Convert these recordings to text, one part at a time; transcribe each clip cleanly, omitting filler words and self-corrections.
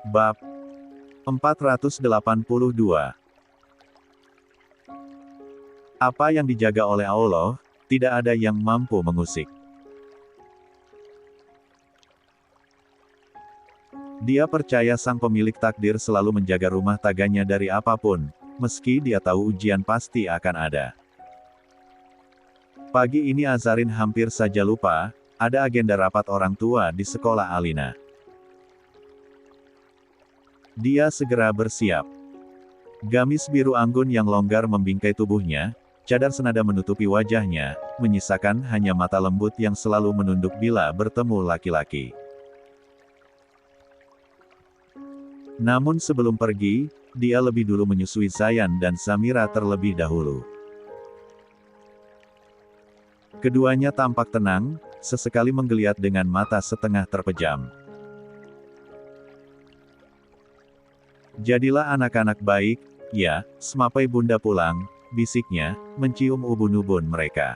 Bab 482. Apa yang dijaga oleh Allah, tidak ada yang mampu mengusik. Dia percaya sang pemilik takdir selalu menjaga rumah tangganya dari apapun, meski dia tahu ujian pasti akan ada. Pagi ini Azarin hampir saja lupa, ada agenda rapat orang tua di sekolah Alina. Dia segera bersiap. Gamis biru anggun yang longgar membingkai tubuhnya, cadar senada menutupi wajahnya, menyisakan hanya mata lembut yang selalu menunduk bila bertemu laki-laki. Namun sebelum pergi, dia lebih dulu menyusui Zayan dan Samira terlebih dahulu. Keduanya tampak tenang, sesekali menggeliat dengan mata setengah terpejam. Jadilah anak-anak baik, ya, semapai bunda pulang, bisiknya, mencium ubun-ubun mereka.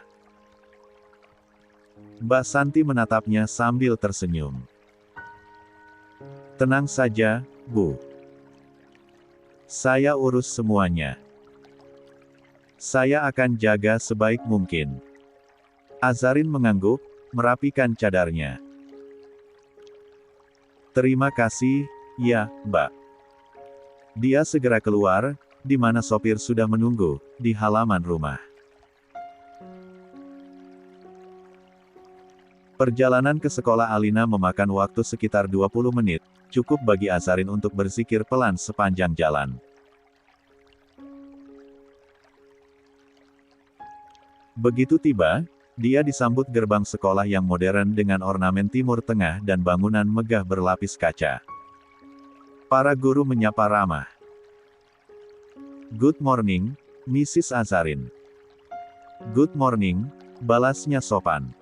Mbak Santi menatapnya sambil tersenyum. Tenang saja, Bu. Saya urus semuanya. Saya akan jaga sebaik mungkin. Azarin mengangguk, merapikan cadarnya. Terima kasih, ya, Mbak. Dia segera keluar, di mana sopir sudah menunggu, di halaman rumah. Perjalanan ke sekolah Alina memakan waktu sekitar 20 menit, cukup bagi Azarin untuk berzikir pelan sepanjang jalan. Begitu tiba, dia disambut gerbang sekolah yang modern dengan ornamen Timur Tengah dan bangunan megah berlapis kaca. Para guru menyapa ramah. Good morning, Mrs. Azarin. Good morning, balasnya sopan.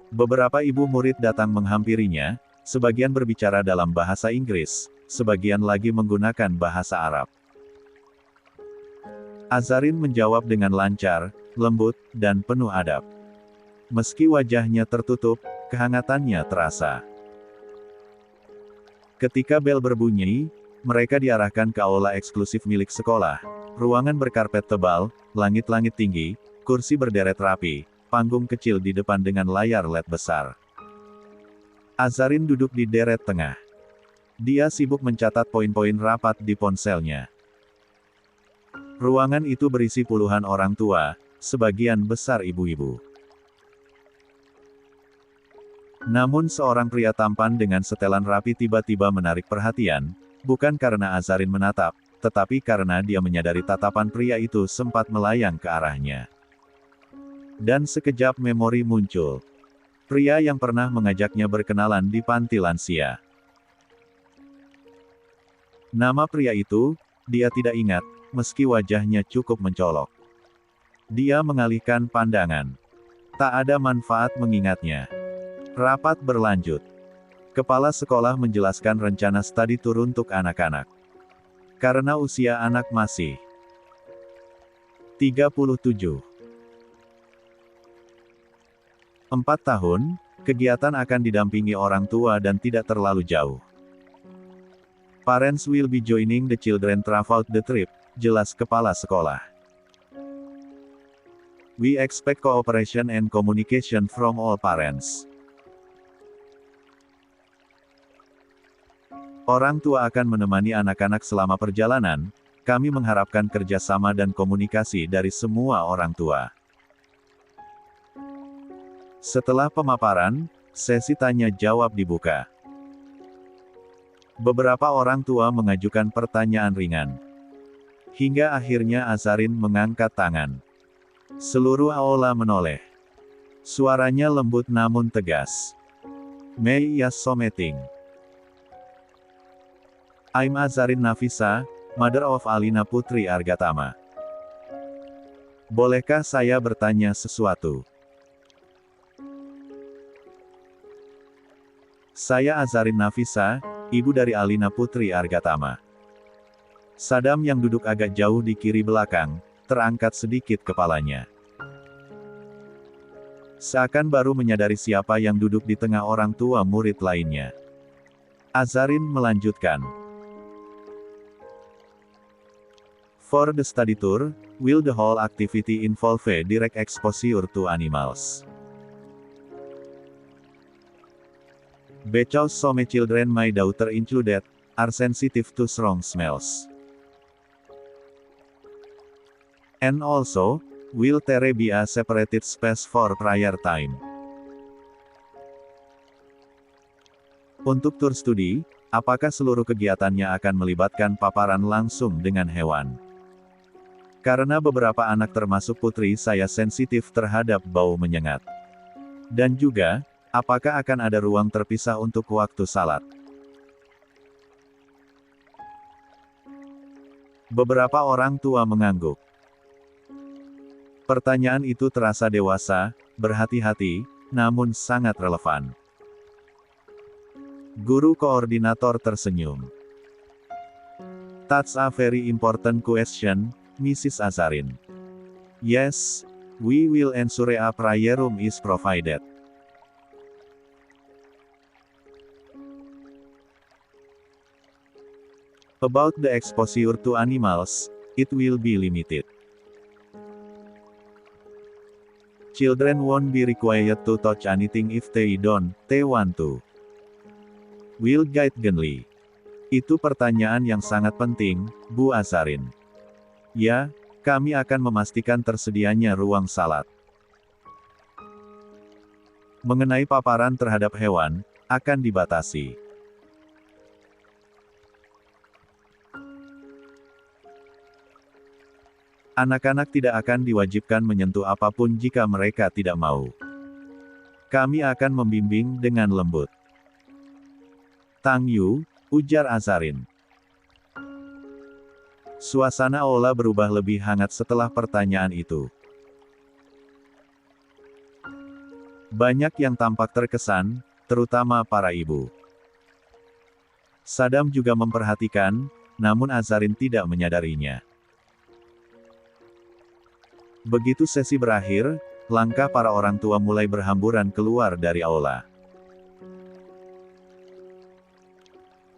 Beberapa ibu murid datang menghampirinya, sebagian berbicara dalam bahasa Inggris, sebagian lagi menggunakan bahasa Arab. Azarin menjawab dengan lancar, lembut, dan penuh adab. Meski wajahnya tertutup, kehangatannya terasa. Ketika bel berbunyi, mereka diarahkan ke aula eksklusif milik sekolah. Ruangan berkarpet tebal, langit-langit tinggi, kursi berderet rapi, panggung kecil di depan dengan layar LED besar. Azarin duduk di deret tengah. Dia sibuk mencatat poin-poin rapat di ponselnya. Ruangan itu berisi puluhan orang tua, sebagian besar ibu-ibu. Namun seorang pria tampan dengan setelan rapi tiba-tiba menarik perhatian, bukan karena Azarin menatap, tetapi karena dia menyadari tatapan pria itu sempat melayang ke arahnya. Dan sekejap memori muncul. Pria yang pernah mengajaknya berkenalan di panti lansia. Nama pria itu, dia tidak ingat, meski wajahnya cukup mencolok. Dia mengalihkan pandangan. Tak ada manfaat mengingatnya. Rapat berlanjut. Kepala sekolah menjelaskan rencana studi tour untuk anak-anak. Karena usia anak masih 37. 4 tahun, kegiatan akan didampingi orang tua dan tidak terlalu jauh. Parents will be joining the children throughout the trip, jelas kepala sekolah. We expect cooperation and communication from all parents. Orang tua akan menemani anak-anak selama perjalanan, kami mengharapkan kerjasama dan komunikasi dari semua orang tua. Setelah pemaparan, sesi tanya-jawab dibuka. Beberapa orang tua mengajukan pertanyaan ringan. Hingga akhirnya Azarin mengangkat tangan. Seluruh aula menoleh. Suaranya lembut namun tegas. May I something? I'm Azarin Nafisa, mother of Alina Putri Argatama. Bolehkah saya bertanya sesuatu? Saya Azarin Nafisa, ibu dari Alina Putri Argatama. Sadam yang duduk agak jauh di kiri belakang, terangkat sedikit kepalanya. Seakan baru menyadari siapa yang duduk di tengah orang tua murid lainnya. Azarin melanjutkan. For the study tour, will the whole activity involve a direct exposure to animals? Because some children, my daughter included, are sensitive to strong smells. And also, will there be a separated space for prayer time? Untuk tur studi, apakah seluruh kegiatannya akan melibatkan paparan langsung dengan hewan? Karena beberapa anak termasuk putri saya sensitif terhadap bau menyengat. Dan juga, apakah akan ada ruang terpisah untuk waktu salat? Beberapa orang tua mengangguk. Pertanyaan itu terasa dewasa, berhati-hati, namun sangat relevan. Guru koordinator tersenyum. That's a very important question, Mrs. Azarin. Yes, we will ensure a prayer room is provided. About the exposure to animals, it will be limited. Children won't be required to touch anything if they don't want to. Will guide gently. Itu pertanyaan yang sangat penting, Bu Azarin. Ya, kami akan memastikan tersedianya ruang salat. Mengenai paparan terhadap hewan, akan dibatasi. Anak-anak tidak akan diwajibkan menyentuh apapun jika mereka tidak mau. Kami akan membimbing dengan lembut. Tang Yu, ujar Azarin. Suasana aula berubah lebih hangat setelah pertanyaan itu. Banyak yang tampak terkesan, terutama para ibu. Sadam juga memperhatikan, namun Azarin tidak menyadarinya. Begitu sesi berakhir, langkah para orang tua mulai berhamburan keluar dari aula.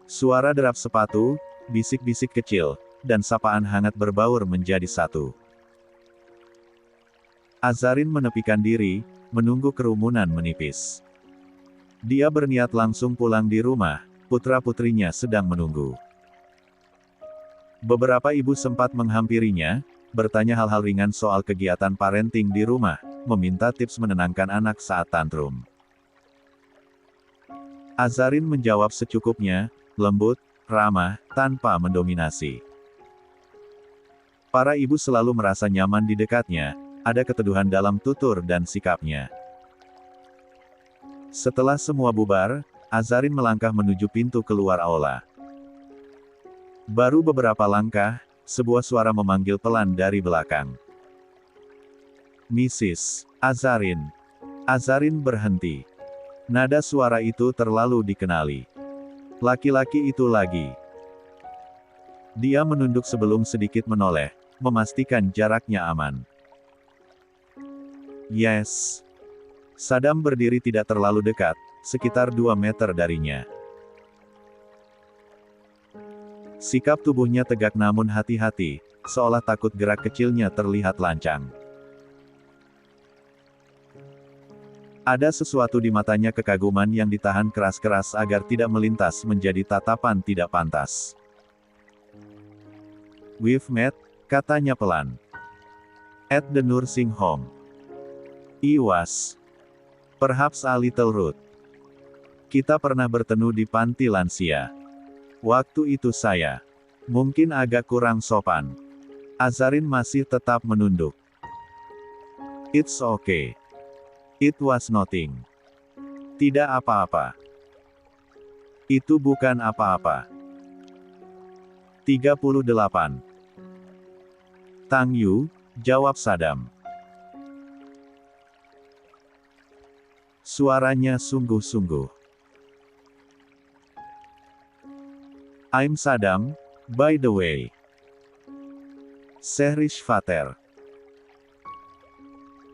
Suara derap sepatu, bisik-bisik kecil, dan sapaan hangat berbaur menjadi satu. Azarin menepikan diri, menunggu kerumunan menipis. Dia berniat langsung pulang di rumah, putra-putrinya sedang menunggu. Beberapa ibu sempat menghampirinya, bertanya hal-hal ringan soal kegiatan parenting di rumah, meminta tips menenangkan anak saat tantrum. Azarin menjawab secukupnya, lembut, ramah, tanpa mendominasi. Para ibu selalu merasa nyaman di dekatnya, ada keteduhan dalam tutur dan sikapnya. Setelah semua bubar, Azarin melangkah menuju pintu keluar aula. Baru beberapa langkah, sebuah suara memanggil pelan dari belakang. Mrs. Azarin. Azarin berhenti. Nada suara itu terlalu dikenali. Laki-laki itu lagi. Dia menunduk sebelum sedikit menoleh, memastikan jaraknya aman. Yes. Sadam berdiri tidak terlalu dekat, sekitar 2 meter darinya. Sikap tubuhnya tegak namun hati-hati, seolah takut gerak kecilnya terlihat lancang. Ada sesuatu di matanya, kekaguman yang ditahan keras-keras agar tidak melintas menjadi tatapan tidak pantas. We've met, katanya pelan. At the nursing home. I was. Perhaps a little rude. Kita pernah bertemu di panti lansia. Waktu itu saya mungkin agak kurang sopan. Azarin masih tetap menunduk. It's okay. It was nothing. Tidak apa-apa. Itu bukan apa-apa. 38. Tang Yu, jawab Sadam. Suaranya sungguh-sungguh. I'm Sadam, by the way. Sehrish Fater.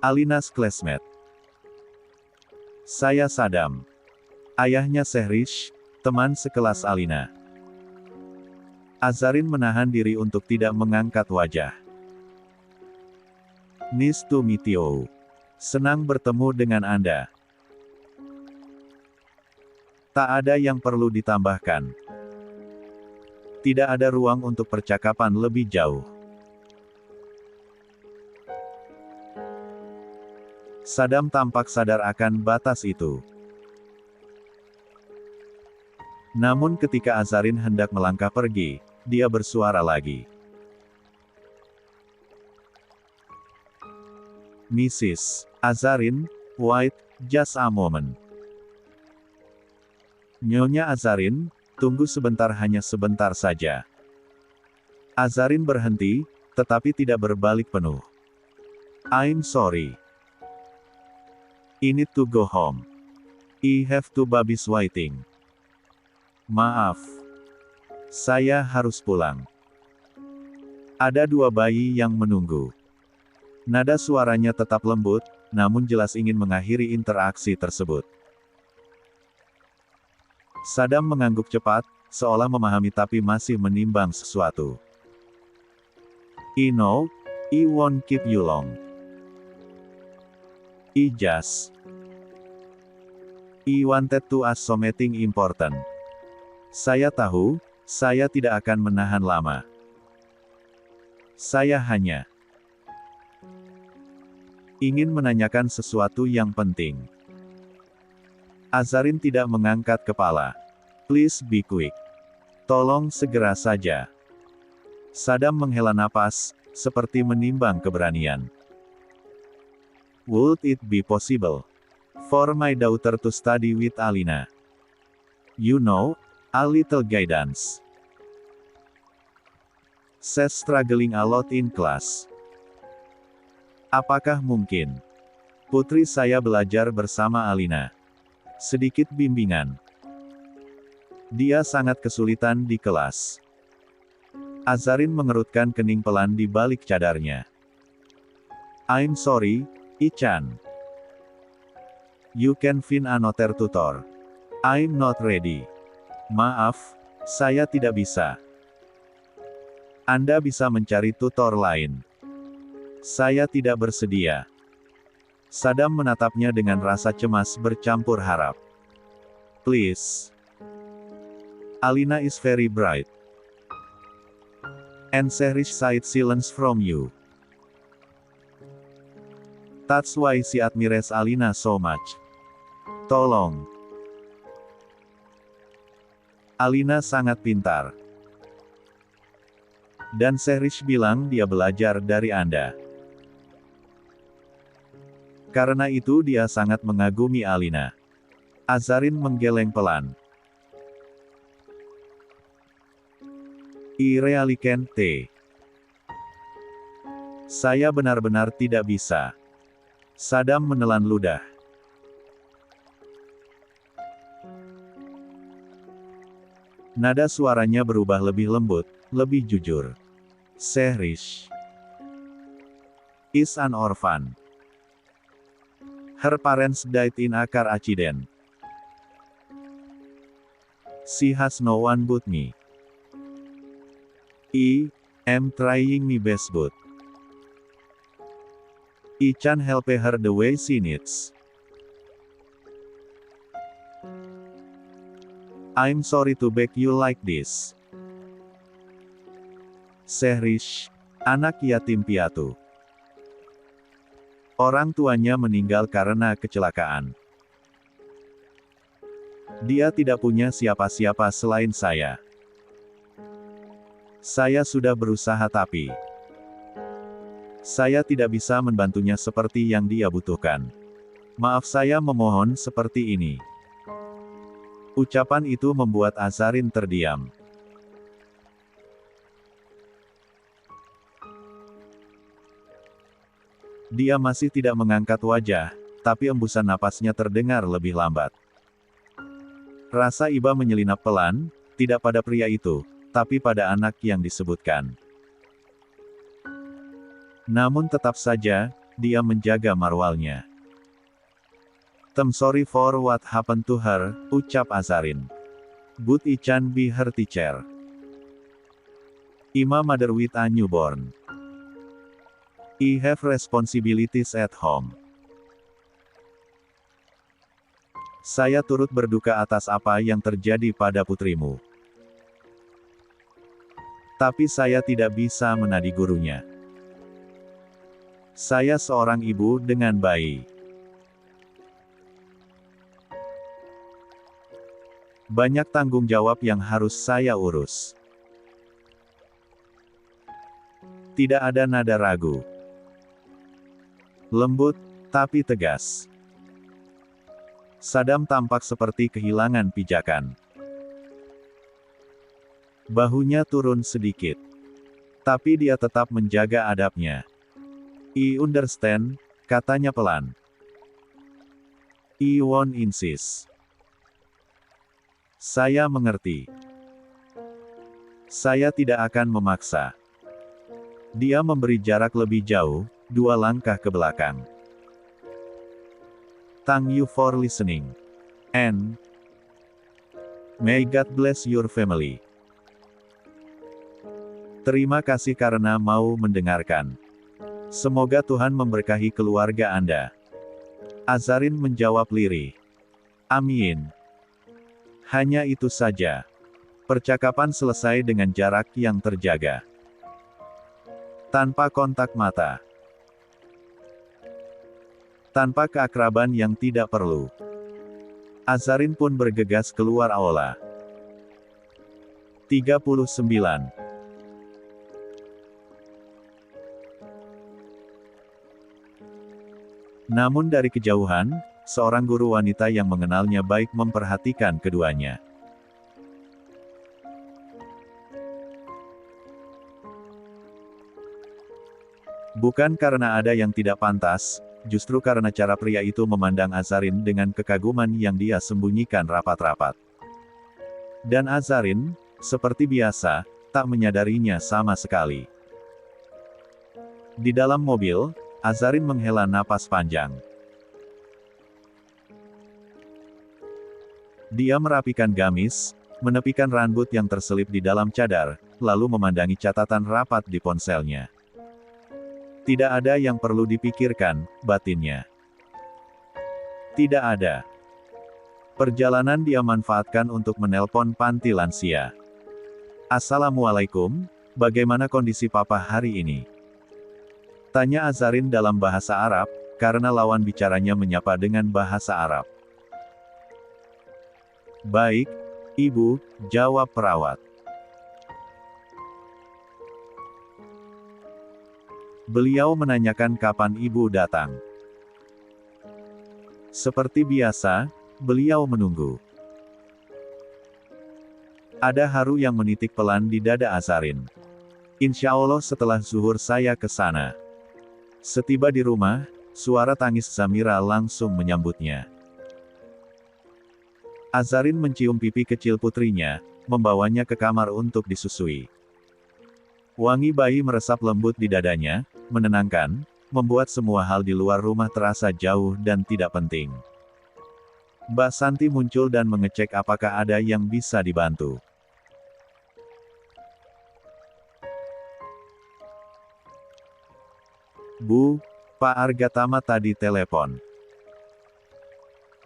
Alina's classmate. Saya Saddam. Ayahnya Sehrish, teman sekelas Alina. Azarin menahan diri untuk tidak mengangkat wajah. Nice to meet you. Senang bertemu dengan Anda. Tak ada yang perlu ditambahkan. Tidak ada ruang untuk percakapan lebih jauh. Saddam tampak sadar akan batas itu. Namun ketika Azarin hendak melangkah pergi, dia bersuara lagi. Mrs. Azarin, wait, just a moment. Nyonya Azarin, tunggu sebentar, hanya sebentar saja. Azarin berhenti, tetapi tidak berbalik penuh. I'm sorry. I need to go home. I have two babies waiting. Maaf. Saya harus pulang. Ada 2 bayi yang menunggu. Nada suaranya tetap lembut, namun jelas ingin mengakhiri interaksi tersebut. Saddam mengangguk cepat, seolah memahami tapi masih menimbang sesuatu. I know, I won't keep you long. I wanted to ask something important. Saya tahu, saya tidak akan menahan lama. Saya hanya ingin menanyakan sesuatu yang penting. Azarin tidak mengangkat kepala. Please be quick. Tolong segera saja. Saddam menghela napas, seperti menimbang keberanian. Would it be possible for my daughter to study with Alina? You know, a little guidance. She's struggling a lot in class. Apakah mungkin putri saya belajar bersama Alina? Sedikit bimbingan. Dia sangat kesulitan di kelas. Azarin mengerutkan kening pelan di balik cadarnya. I'm sorry, I-chan. You can find another tutor. I'm not ready. Maaf, saya tidak bisa. Anda bisa mencari tutor lain. Saya tidak bersedia. Saddam menatapnya dengan rasa cemas bercampur harap. Please. Alina is very bright. And Sehrish side silence from you. That's why she admires Alina so much. Tolong. Alina sangat pintar. Dan Sehrish bilang dia belajar dari Anda. Karena itu dia sangat mengagumi Alina. Azarin menggeleng pelan. I really can't. Saya benar-benar tidak bisa. Saddam menelan ludah. Nada suaranya berubah lebih lembut, lebih jujur. Sehrish is an orphan. Her parents died in a car accident. She has no one but me. I am trying my best but I can't help her the way she needs. I'm sorry to beg you like this. Sehrish, anak yatim piatu. Orang tuanya meninggal karena kecelakaan. Dia tidak punya siapa-siapa selain saya. Saya sudah berusaha tapi saya tidak bisa membantunya seperti yang dia butuhkan. Maaf, saya memohon seperti ini. Ucapan itu membuat Azarin terdiam. Dia masih tidak mengangkat wajah, tapi embusan napasnya terdengar lebih lambat. Rasa iba menyelinap pelan, tidak pada pria itu, tapi pada anak yang disebutkan. Namun tetap saja, dia menjaga marwalnya. "I'm sorry for what happened to her," ucap Azarin. "But I can be her teacher. I'm a mother with a newborn. I have responsibilities at home." "Saya turut berduka atas apa yang terjadi pada putrimu. Tapi saya tidak bisa menadi gurunya. Saya seorang ibu dengan bayi. Banyak tanggung jawab yang harus saya urus." Tidak ada nada ragu. Lembut, tapi tegas. Sadam tampak seperti kehilangan pijakan. Bahunya turun sedikit. Tapi dia tetap menjaga adabnya. "I understand," katanya pelan. "I won't insist." Saya mengerti. Saya tidak akan memaksa. Dia memberi jarak lebih jauh, 2 langkah ke belakang. "Thank you for listening. And may God bless your family." Terima kasih karena mau mendengarkan. Semoga Tuhan memberkahi keluarga Anda. Azarin menjawab lirih. "Amin." Hanya itu saja. Percakapan selesai dengan jarak yang terjaga. Tanpa kontak mata. Tanpa keakraban yang tidak perlu. Azarin pun bergegas keluar aula. 39. Namun dari kejauhan, seorang guru wanita yang mengenalnya baik memperhatikan keduanya. Bukan karena ada yang tidak pantas, justru karena cara pria itu memandang Azarin dengan kekaguman yang dia sembunyikan rapat-rapat. Dan Azarin, seperti biasa, tak menyadarinya sama sekali. Di dalam mobil, Azarin menghela napas panjang. Dia merapikan gamis, menepikan rambut yang terselip di dalam cadar, lalu memandangi catatan rapat di ponselnya. Tidak ada yang perlu dipikirkan, batinnya. Tidak ada. Perjalanan dia manfaatkan untuk menelpon panti lansia. "Assalamualaikum, bagaimana kondisi papa hari ini?" tanya Azarin dalam bahasa Arab, karena lawan bicaranya menyapa dengan bahasa Arab. "Baik, Ibu," jawab perawat. Beliau menanyakan kapan ibu datang. Seperti biasa, beliau menunggu. Ada haru yang menitik pelan di dada Azarin. "Insya Allah setelah zuhur saya ke sana." Setiba di rumah, suara tangis Zamira langsung menyambutnya. Azarin mencium pipi kecil putrinya, membawanya ke kamar untuk disusui. Wangi bayi meresap lembut di dadanya, menenangkan, membuat semua hal di luar rumah terasa jauh dan tidak penting. Mbak Santi muncul dan mengecek apakah ada yang bisa dibantu. "Bu, Pak Argatama tadi telepon.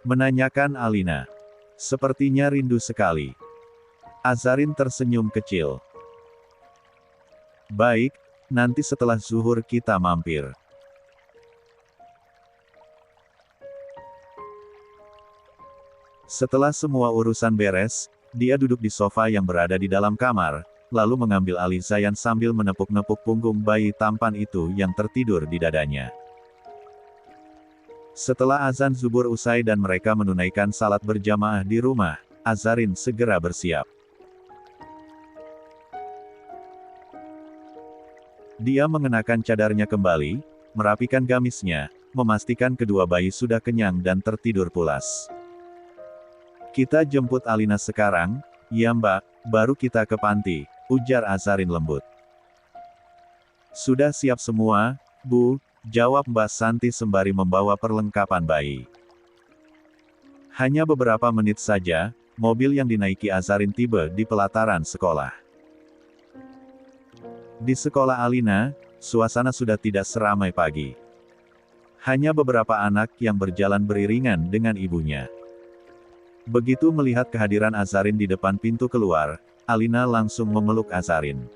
Menanyakan Alina. Sepertinya rindu sekali." Azarin tersenyum kecil. "Baik, nanti setelah zuhur kita mampir." Setelah semua urusan beres, dia duduk di sofa yang berada di dalam kamar, lalu mengambil alih Zayan sambil menepuk-nepuk punggung bayi tampan itu yang tertidur di dadanya. Setelah azan zuhur usai dan mereka menunaikan salat berjamaah di rumah, Azarin segera bersiap. Dia mengenakan cadarnya kembali, merapikan gamisnya, memastikan kedua bayi sudah kenyang dan tertidur pulas. "Kita jemput Alina sekarang, ya Mbak, baru kita ke panti," ujar Azarin lembut. "Sudah siap semua, Bu," jawab Mbak Santi sembari membawa perlengkapan bayi. Hanya beberapa menit saja, mobil yang dinaiki Azarin tiba di pelataran sekolah. Di sekolah Alina, suasana sudah tidak seramai pagi. Hanya beberapa anak yang berjalan beriringan dengan ibunya. Begitu melihat kehadiran Azarin di depan pintu keluar, Alina langsung memeluk Azarin.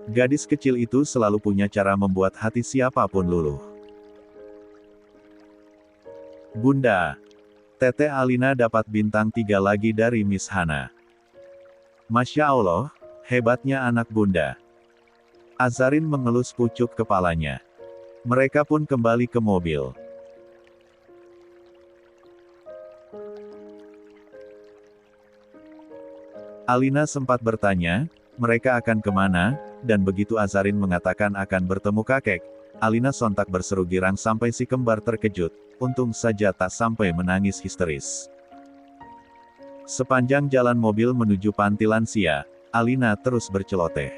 Gadis kecil itu selalu punya cara membuat hati siapapun luluh. Bunda, Tete Alina dapat bintang 3 lagi dari Miss Hana. Masya Allah, hebatnya anak bunda. Azarin mengelus pucuk kepalanya. Mereka pun kembali ke mobil. Alina sempat bertanya, mereka akan kemana, dan begitu Azarin mengatakan akan bertemu kakek, Alina sontak berseru girang sampai si kembar terkejut, untung saja tak sampai menangis histeris. Sepanjang jalan mobil menuju panti lansia, Alina terus berceloteh.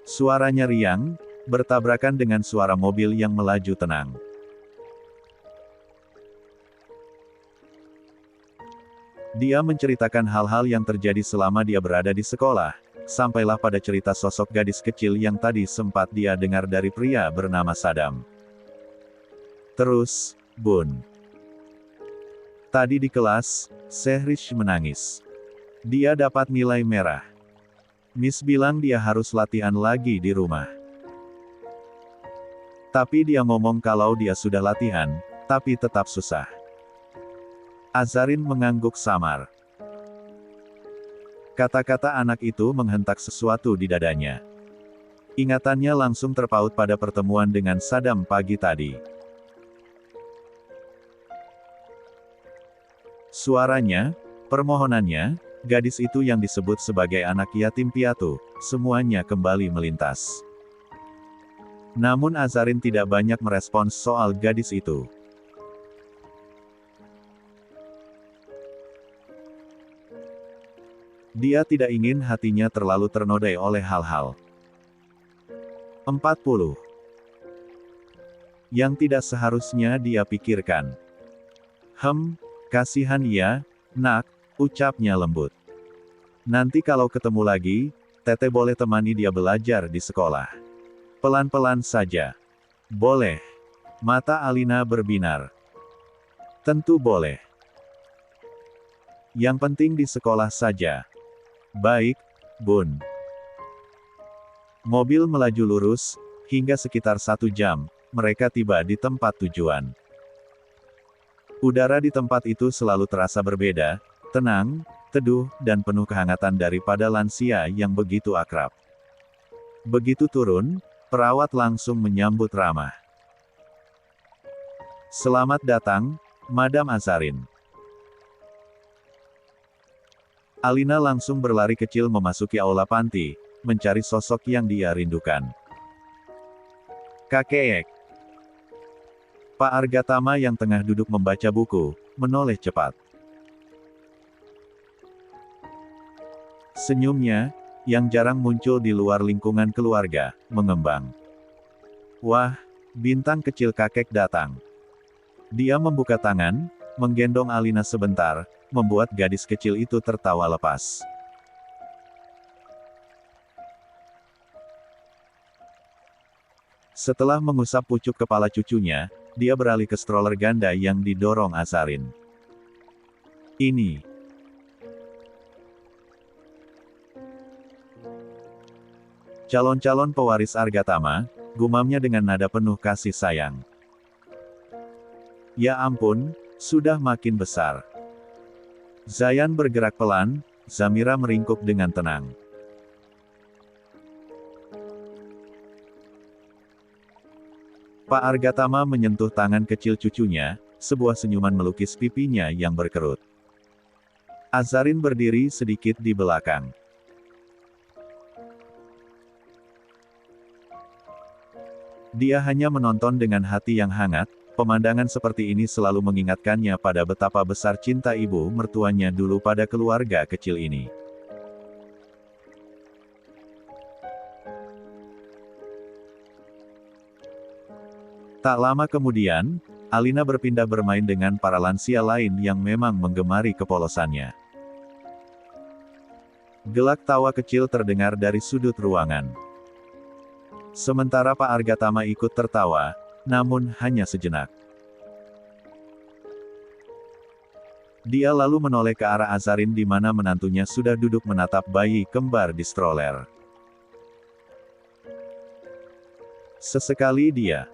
Suaranya riang, bertabrakan dengan suara mobil yang melaju tenang. Dia menceritakan hal-hal yang terjadi selama dia berada di sekolah, sampailah pada cerita sosok gadis kecil yang tadi sempat dia dengar dari pria bernama Sadam. Terus, Bun. Tadi di kelas, Sehrish menangis. Dia dapat nilai merah. Miss bilang dia harus latihan lagi di rumah. Tapi dia ngomong kalau dia sudah latihan, tapi tetap susah. Azarin mengangguk samar. Kata-kata anak itu menghentak sesuatu di dadanya. Ingatannya langsung terpaut pada pertemuan dengan Sadam pagi tadi. Suaranya, permohonannya, gadis itu yang disebut sebagai anak yatim piatu, semuanya kembali melintas. Namun Azarin tidak banyak merespons soal gadis itu. Dia tidak ingin hatinya terlalu ternodai oleh hal-hal 40 yang tidak seharusnya dia pikirkan. Kasihan ya, nak, ucapnya lembut. Nanti kalau ketemu lagi, Tete boleh temani dia belajar di sekolah. Pelan-pelan saja. Boleh. Mata Alina berbinar. Tentu boleh. Yang penting di sekolah saja. Baik, Bun. Mobil melaju lurus, hingga sekitar 1 jam, mereka tiba di tempat tujuan. Udara di tempat itu selalu terasa berbeda, tenang, teduh, dan penuh kehangatan daripada lansia yang begitu akrab. Begitu turun, perawat langsung menyambut ramah. Selamat datang, Madam Azarin. Alina langsung berlari kecil memasuki aula panti, mencari sosok yang dia rindukan. Kakek. Pak Argatama yang tengah duduk membaca buku, menoleh cepat. Senyumnya, yang jarang muncul di luar lingkungan keluarga, mengembang. Wah, bintang kecil kakek datang. Dia membuka tangan, menggendong Alina sebentar, membuat gadis kecil itu tertawa lepas. Setelah mengusap pucuk kepala cucunya, dia beralih ke stroller ganda yang didorong Azarin. Ini. Calon-calon pewaris Argatama, gumamnya dengan nada penuh kasih sayang. Ya ampun, sudah makin besar. Zayan bergerak pelan, Zamira meringkuk dengan tenang. Pak Argatama menyentuh tangan kecil cucunya, sebuah senyuman melukis pipinya yang berkerut. Azarin berdiri sedikit di belakang. Dia hanya menonton dengan hati yang hangat. Pemandangan seperti ini selalu mengingatkannya pada betapa besar cinta ibu mertuanya dulu pada keluarga kecil ini. Tak lama kemudian, Alina berpindah bermain dengan para lansia lain yang memang menggemari kepolosannya. Gelak tawa kecil terdengar dari sudut ruangan. Sementara Pak Argatama ikut tertawa, namun hanya sejenak. Dia lalu menoleh ke arah Azarin di mana menantunya sudah duduk menatap bayi kembar di stroller. Sesekali dia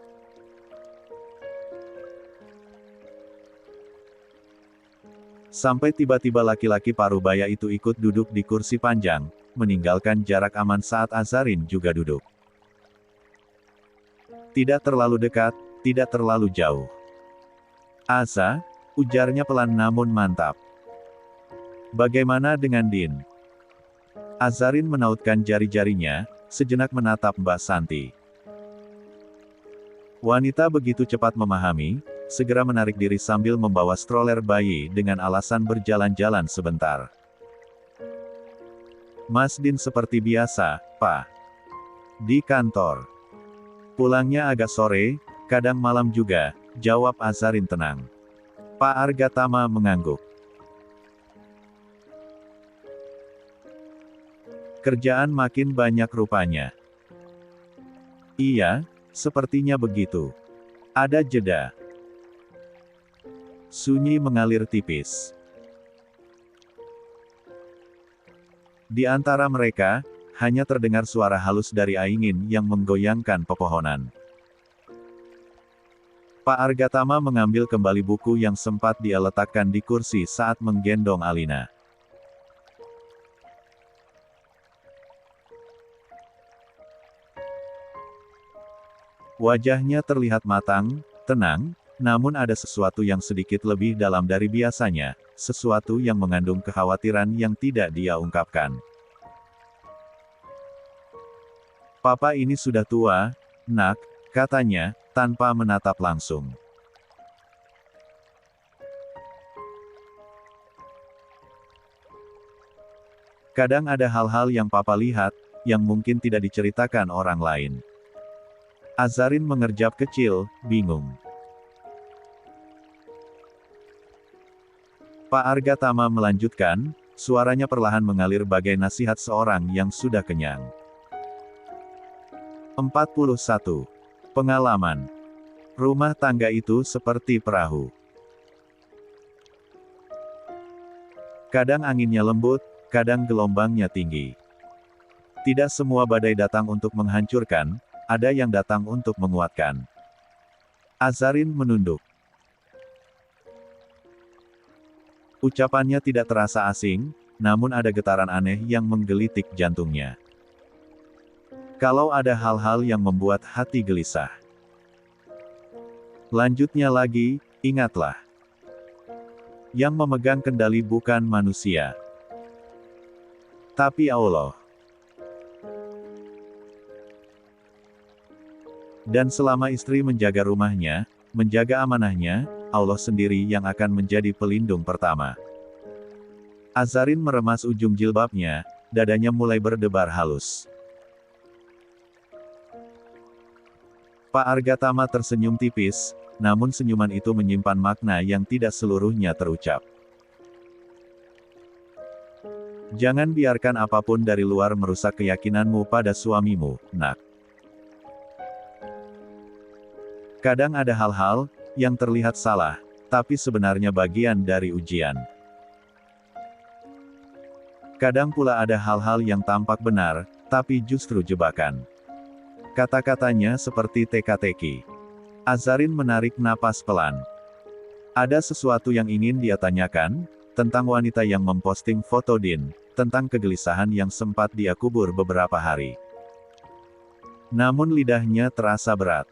sampai tiba-tiba laki-laki parubaya itu ikut duduk di kursi panjang, meninggalkan jarak aman saat Azarin juga duduk. Tidak terlalu dekat, tidak terlalu jauh. "Aza," ujarnya pelan namun mantap. "Bagaimana dengan Din?" Azarin menautkan jari-jarinya, sejenak menatap Mbak Santi. Wanita begitu cepat memahami, segera menarik diri sambil membawa stroller bayi dengan alasan berjalan-jalan sebentar. "Mas Din seperti biasa, Pak. Di kantor. Pulangnya agak sore, kadang malam juga," jawab Azarin tenang. Pak Argatama mengangguk. "Kerjaan makin banyak rupanya." "Iya, sepertinya begitu." Ada jeda. Sunyi mengalir tipis. Di antara mereka, hanya terdengar suara halus dari angin yang menggoyangkan pepohonan. Pak Argatama mengambil kembali buku yang sempat dia letakkan di kursi saat menggendong Alina. Wajahnya terlihat matang, tenang, namun ada sesuatu yang sedikit lebih dalam dari biasanya, sesuatu yang mengandung kekhawatiran yang tidak dia ungkapkan. "Papa ini sudah tua, Nak," katanya, tanpa menatap langsung. "Kadang ada hal-hal yang Papa lihat, yang mungkin tidak diceritakan orang lain." Azarin mengerjap kecil, bingung. Pak Argatama melanjutkan, suaranya perlahan mengalir bagai nasihat seorang yang sudah kenyang. 41. Pengalaman. Rumah tangga itu seperti perahu. Kadang anginnya lembut, kadang gelombangnya tinggi. Tidak semua badai datang untuk menghancurkan, ada yang datang untuk menguatkan. Azarin menunduk. Ucapannya tidak terasa asing, namun ada getaran aneh yang menggelitik jantungnya. Kalau ada hal-hal yang membuat hati gelisah. Lanjutnya lagi, ingatlah. Yang memegang kendali bukan manusia, tapi Allah. Dan selama istri menjaga rumahnya, menjaga amanahnya, Allah sendiri yang akan menjadi pelindung pertama. Azarin meremas ujung jilbabnya, dadanya mulai berdebar halus. Pak Argatama tersenyum tipis, namun senyuman itu menyimpan makna yang tidak seluruhnya terucap. "Jangan biarkan apapun dari luar merusak keyakinanmu pada suamimu, Nak. Kadang ada hal-hal yang terlihat salah, tapi sebenarnya bagian dari ujian. Kadang pula ada hal-hal yang tampak benar, tapi justru jebakan." Kata-katanya seperti teka-teki. Azarin menarik napas pelan. Ada sesuatu yang ingin dia tanyakan, tentang wanita yang memposting foto Din, tentang kegelisahan yang sempat dia kubur beberapa hari. Namun lidahnya terasa berat.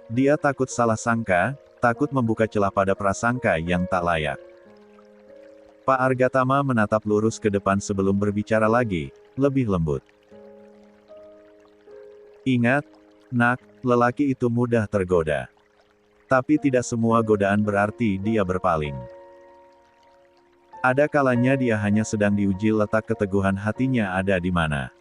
Dia takut salah sangka, takut membuka celah pada prasangka yang tak layak. Pak Argatama menatap lurus ke depan sebelum berbicara lagi, lebih lembut. "Ingat, Nak, lelaki itu mudah tergoda. Tapi tidak semua godaan berarti dia berpaling. Ada kalanya dia hanya sedang diuji letak keteguhan hatinya ada di mana."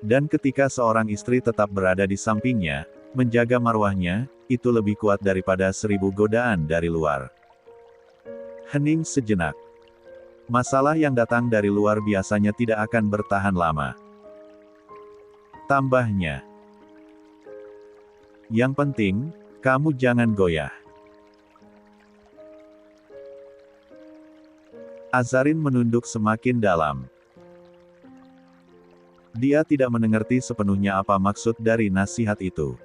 Dan ketika seorang istri tetap berada di sampingnya, menjaga marwahnya, itu lebih kuat daripada 1000 godaan dari luar. Hening sejenak. Masalah yang datang dari luar biasanya tidak akan bertahan lama. Tambahnya. Yang penting, kamu jangan goyah. Azarin menunduk semakin dalam. Dia tidak mengerti sepenuhnya apa maksud dari nasihat itu.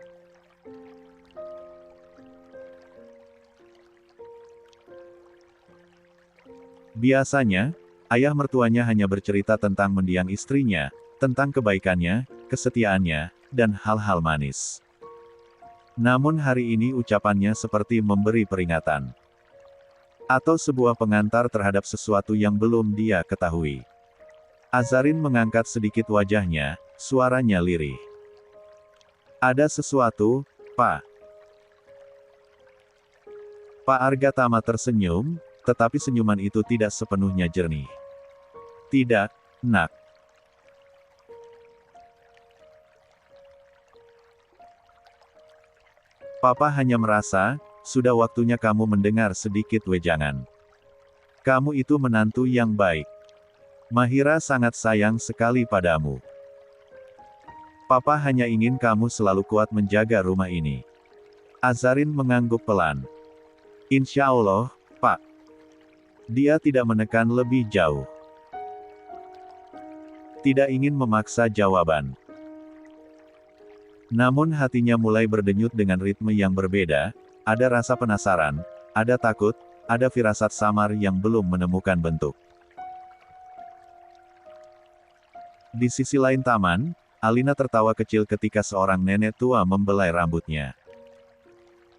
Biasanya, ayah mertuanya hanya bercerita tentang mendiang istrinya, tentang kebaikannya, kesetiaannya, dan hal-hal manis. Namun hari ini ucapannya seperti memberi peringatan. Atau sebuah pengantar terhadap sesuatu yang belum dia ketahui. Azarin mengangkat sedikit wajahnya, suaranya lirih. Ada sesuatu, Pak. Pak Argatama tersenyum, tetapi senyuman itu tidak sepenuhnya jernih. Tidak, Nak. Papa hanya merasa, sudah waktunya kamu mendengar sedikit wejangan. Kamu itu menantu yang baik. Mahira sangat sayang sekali padamu. Papa hanya ingin kamu selalu kuat menjaga rumah ini. Azarin mengangguk pelan. Insya Allah, Pak. Dia tidak menekan lebih jauh. Tidak ingin memaksa jawaban. Namun hatinya mulai berdenyut dengan ritme yang berbeda, ada rasa penasaran, ada takut, ada firasat samar yang belum menemukan bentuk. Di sisi lain taman, Alina tertawa kecil ketika seorang nenek tua membelai rambutnya.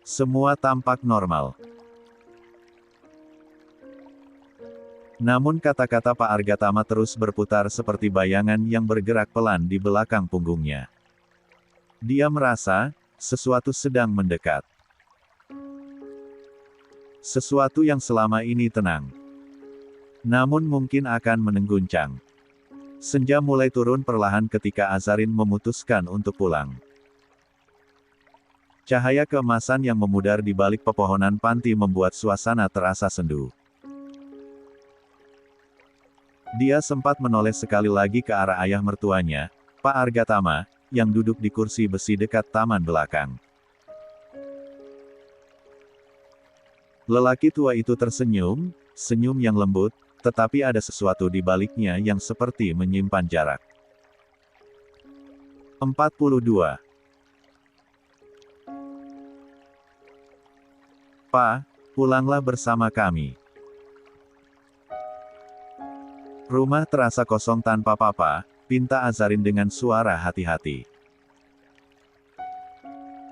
Semua tampak normal. Namun kata-kata Pak Argatama terus berputar seperti bayangan yang bergerak pelan di belakang punggungnya. Dia merasa, sesuatu sedang mendekat. Sesuatu yang selama ini tenang. Namun mungkin akan menengguncang. Senja mulai turun perlahan ketika Azarin memutuskan untuk pulang. Cahaya keemasan yang memudar di balik pepohonan panti membuat suasana terasa sendu. Dia sempat menoleh sekali lagi ke arah ayah mertuanya, Pak Argatama, yang duduk di kursi besi dekat taman belakang. Lelaki tua itu tersenyum, senyum yang lembut, tetapi ada sesuatu di baliknya yang seperti menyimpan jarak. 42. Pak, pulanglah bersama kami. Rumah terasa kosong tanpa papa, pinta Azarin dengan suara hati-hati.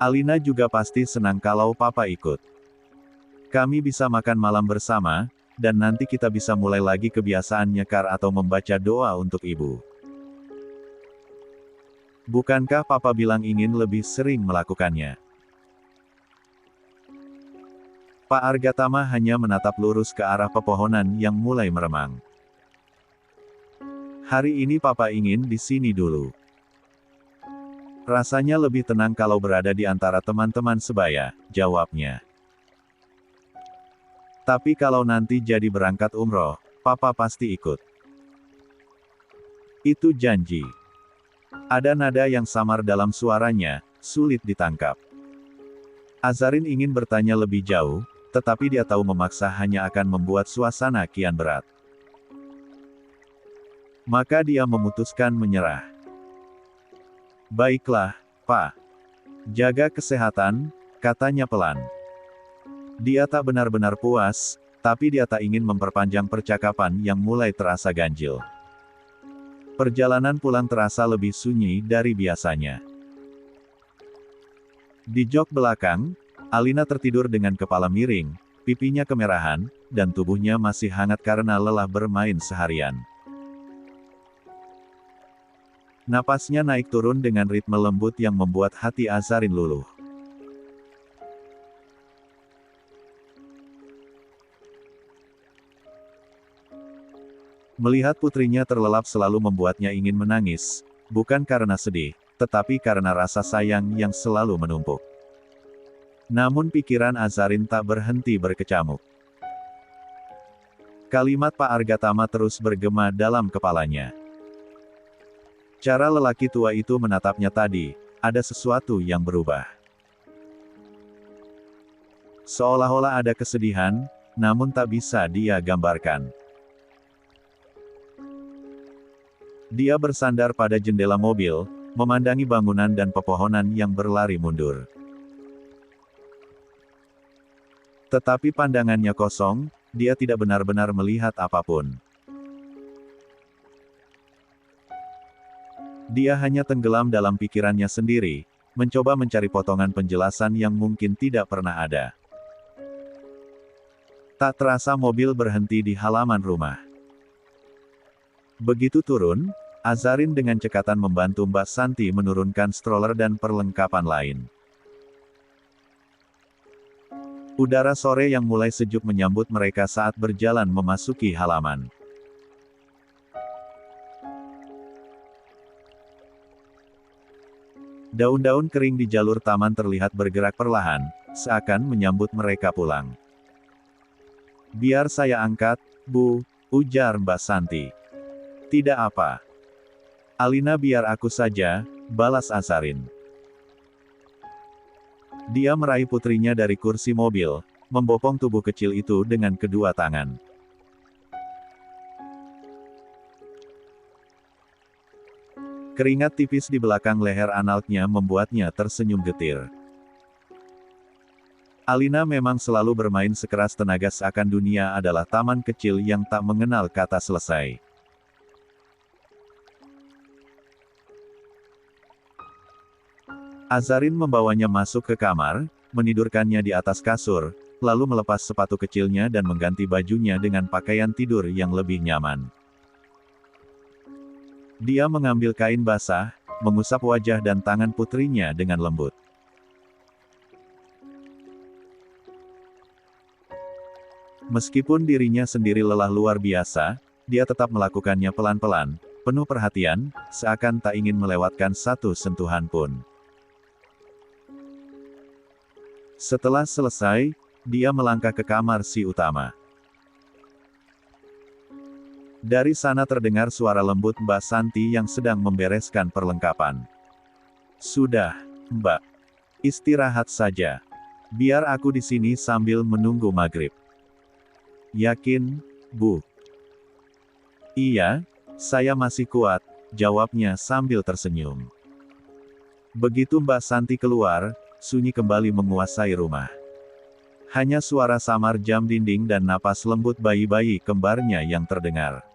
Alina juga pasti senang kalau papa ikut. Kami bisa makan malam bersama, dan nanti kita bisa mulai lagi kebiasaan nyekar atau membaca doa untuk ibu. Bukankah papa bilang ingin lebih sering melakukannya? Pak Argatama hanya menatap lurus ke arah pepohonan yang mulai meremang. Hari ini papa ingin di sini dulu. Rasanya lebih tenang kalau berada di antara teman-teman sebaya, jawabnya. Tapi kalau nanti jadi berangkat umroh, papa pasti ikut. Itu janji. Ada nada yang samar dalam suaranya, sulit ditangkap. Azarin ingin bertanya lebih jauh, tetapi dia tahu memaksa hanya akan membuat suasana kian berat. Maka dia memutuskan menyerah. Baiklah, Pak. Jaga kesehatan, katanya pelan. Dia tak benar-benar puas, tapi dia tak ingin memperpanjang percakapan yang mulai terasa ganjil. Perjalanan pulang terasa lebih sunyi dari biasanya. Di jok belakang, Alina tertidur dengan kepala miring, pipinya kemerahan, dan tubuhnya masih hangat karena lelah bermain seharian. Napasnya naik turun dengan ritme lembut yang membuat hati Azarin luluh. Melihat putrinya terlelap selalu membuatnya ingin menangis, bukan karena sedih, tetapi karena rasa sayang yang selalu menumpuk. Namun pikiran Azarin tak berhenti berkecamuk. Kalimat Pak Argatama terus bergema dalam kepalanya. Cara lelaki tua itu menatapnya tadi, ada sesuatu yang berubah. Seolah-olah ada kesedihan, namun tak bisa dia gambarkan. Dia bersandar pada jendela mobil, memandangi bangunan dan pepohonan yang berlari mundur. Tetapi pandangannya kosong, dia tidak benar-benar melihat apapun. Dia hanya tenggelam dalam pikirannya sendiri, mencoba mencari potongan penjelasan yang mungkin tidak pernah ada. Tak terasa mobil berhenti di halaman rumah. Begitu turun, Azarin dengan cekatan membantu Mbak Santi menurunkan stroller dan perlengkapan lain. Udara sore yang mulai sejuk menyambut mereka saat berjalan memasuki halaman. Daun-daun kering di jalur taman terlihat bergerak perlahan, seakan menyambut mereka pulang. "Biar saya angkat, Bu," ujar Mbak Santi. "Tidak apa. Alina, biar aku saja," balas Azarin. Dia meraih putrinya dari kursi mobil, membopong tubuh kecil itu dengan kedua tangan. Keringat tipis di belakang leher analnya membuatnya tersenyum getir. Alina memang selalu bermain sekeras tenaga seakan dunia adalah taman kecil yang tak mengenal kata selesai. Azarin membawanya masuk ke kamar, menidurkannya di atas kasur, lalu melepas sepatu kecilnya dan mengganti bajunya dengan pakaian tidur yang lebih nyaman. Dia mengambil kain basah, mengusap wajah dan tangan putrinya dengan lembut. Meskipun dirinya sendiri lelah luar biasa, dia tetap melakukannya pelan-pelan, penuh perhatian, seakan tak ingin melewatkan satu sentuhan pun. Setelah selesai, dia melangkah ke kamar si utama. Dari sana terdengar suara lembut Mbak Santi yang sedang membereskan perlengkapan. "Sudah, Mbak. Istirahat saja. Biar aku di sini sambil menunggu maghrib." "Yakin, Bu?" "Iya, saya masih kuat," jawabnya sambil tersenyum. Begitu Mbak Santi keluar, sunyi kembali menguasai rumah. Hanya suara samar jam dinding dan napas lembut bayi-bayi kembarnya yang terdengar.